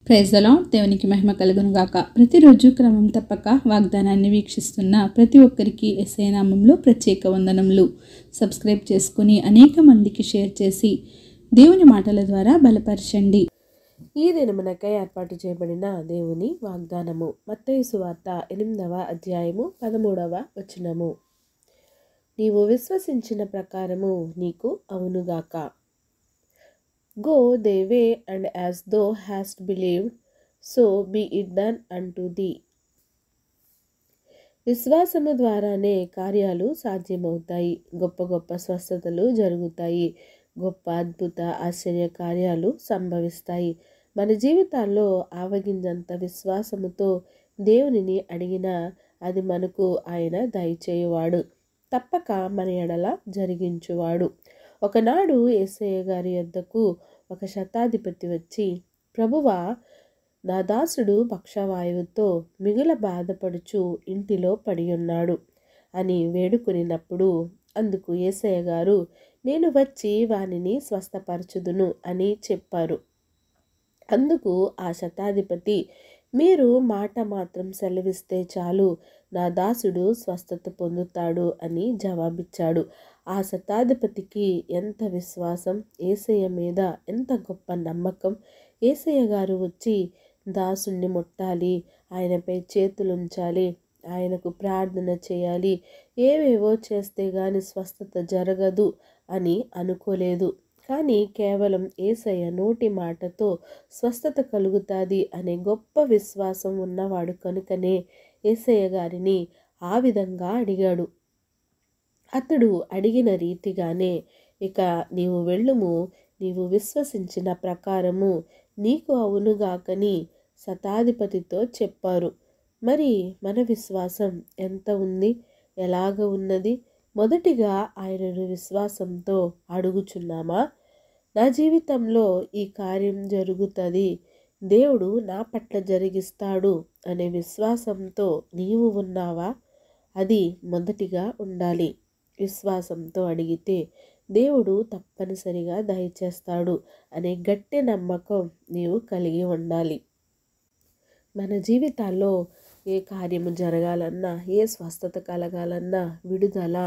Praise the lord. దేవునికి మహిమ కలుగును గాక. ప్రతిరోజు క్రమం తప్పక వాగ్దానాన్ని వీక్షిస్తున్న ప్రతి ఒక్కరికి యేసయ్య నామములో ప్రత్యేక వందనములు. సబ్స్క్రైబ్ చేసుకుని అనేక మందికి షేర్ చేసి దేవుని మాటల ద్వారా బలపరచండి. ఈ దినమునకై ఏర్పాటు చేయబడిన దేవుని వాగ్దానము మత్తయి సువార్త 8వ అధ్యాయము 13వ వచనము. నీవు విశ్వసించిన ప్రకారము నీకు అవునుగాక. Go thy way, and as thou hast believed, so be it done unto thee. విశ్వాసము ద్వారానే కార్యాలు సాధ్యమవుతాయి. గొప్ప గొప్ప స్వస్థతలు జరుగుతాయి. గొప్ప అద్భుత ఆశ్చర్య కార్యాలు సంభవిస్తాయి. మన జీవితాల్లో ఆవగింజంత విశ్వాసముతో దేవునిని అడిగినా అది మనకు ఆయన దయచేయువాడు. తప్పక మన ఎడల జరిగించువాడు. ఒకనాడు యేసయ్య గారి యొద్దకు ఒక శతాధిపతి వచ్చి, ప్రభువా, నా దాసుడు పక్షవాయువుతో మిగుల బాధపడుచు ఇంటిలో పడి ఉన్నాడు అని వేడుకొనినప్పుడు అందుకు యేసయ్య గారు, నేను వచ్చి వానిని స్వస్థపరచుదును అని చెప్పారు. అందుకు ఆ శతాధిపతి, మీరు మాట మాత్రం సెలవిస్తే చాలు, నా దాసుడు స్వస్థత పొందుతాడు అని జవాబిచ్చాడు. ఆ శతాధిపతికి ఎంత విశ్వాసం, యేసయ్య మీద ఎంత గొప్ప నమ్మకం. యేసయ్య గారు వచ్చి దాసుని ముట్టాలి, ఆయనపై చేతులుంచాలి, ఆయనకు ప్రార్థన చేయాలి, ఏవేవో చేస్తే గాని స్వస్థత జరగదు అని అనుకోలేదు. కానీ కేవలం యేసయ్య నోటి మాటతో స్వస్థత కలుగుతుంది అనే గొప్ప విశ్వాసం ఉన్నవాడు కనుకనే యేసయ్య గారిని ఆ విధంగా అడిగాడు. అతడు అడిగిన రీతిగానే, ఇక నీవు వెళ్ళుము, నీవు విశ్వసించిన ప్రకారము నీకు అవునుగాకని శతాధిపతితో చెప్పారు. మరి మన విశ్వాసం ఎంత ఉంది, ఎలాగ ఉన్నది? మొదటిగా ఆయనను విశ్వాసంతో అడుగుచున్నామా? నా జీవితంలో ఈ కార్యం జరుగుతుంది, దేవుడు నా పట్ల జరిగిస్తాడు అనే విశ్వాసంతో నీవు ఉన్నావా? అది మొదటిగా ఉండాలి. విశ్వాసంతో అడిగితే దేవుడు తప్పనిసరిగా దయచేస్తాడు అనే గట్టి నమ్మకం నీవు కలిగి ఉండాలి. మన జీవితాల్లో ఏ కార్యము జరగాలన్నా, ఏ స్వస్థత కలగాలన్నా, విడుదల,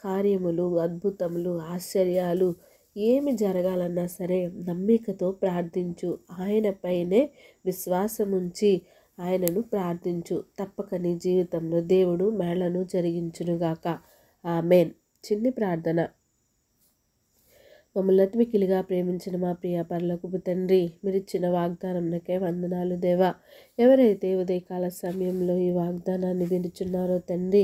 కార్యములు, అద్భుతములు, ఆశ్చర్యాలు ఏమి జరగాలన్నా సరే నమ్మికతో ప్రార్థించు. ఆయనపైనే విశ్వాసముంచి ఆయనను ప్రార్థించు. తప్పక నీ జీవితంలో దేవుడు మేళ్లను జరిగించునుగాక. ఆమేన్. చిన్ని ప్రార్థన. మమ్మల్ని అతిమికిలిగా ప్రేమించిన మా ప్రియ పరలోకపు తండ్రి, మీరిచ్చిన వాగ్దానంకే వందనాలు దేవా. ఎవరైతే ఉదయకాల సమయంలో ఈ వాగ్దానాన్ని వినుచున్నారో తండ్రి,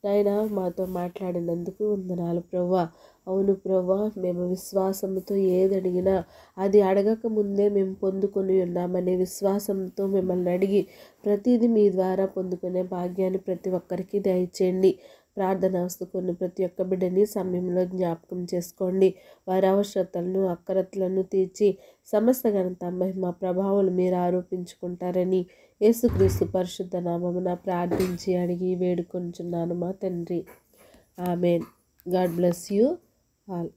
నాయన మాతో మాట్లాడినందుకు వందనాలు ప్రభువా. అవును ప్రభువా, మేము విశ్వాసంతో ఏది అడిగినా అది అడగక ముందే మేము పొందుకొని ఉన్నామనే విశ్వాసంతో మిమ్మల్ని అడిగి ప్రతిదీ మీ ద్వారా పొందుకునే భాగ్యాన్ని ప్రతి ఒక్కరికి దయచేయండి. ప్రార్థన వస్తుకున్న ప్రతి ఒక్క బిడ్డని సమయంలో జ్ఞాపకం చేసుకోండి. వారి అవసరతలను, అక్కరతలను తీర్చి సమస్త ఘనత, మహిమ, ప్రభావాలు మీరు ఆరోపించుకుంటారని యేసుక్రీస్తు పరిశుద్ధ నామమున ప్రార్థించి అడిగి వేడుకొంచున్నాను మా తండ్రి. Amen. God bless you all.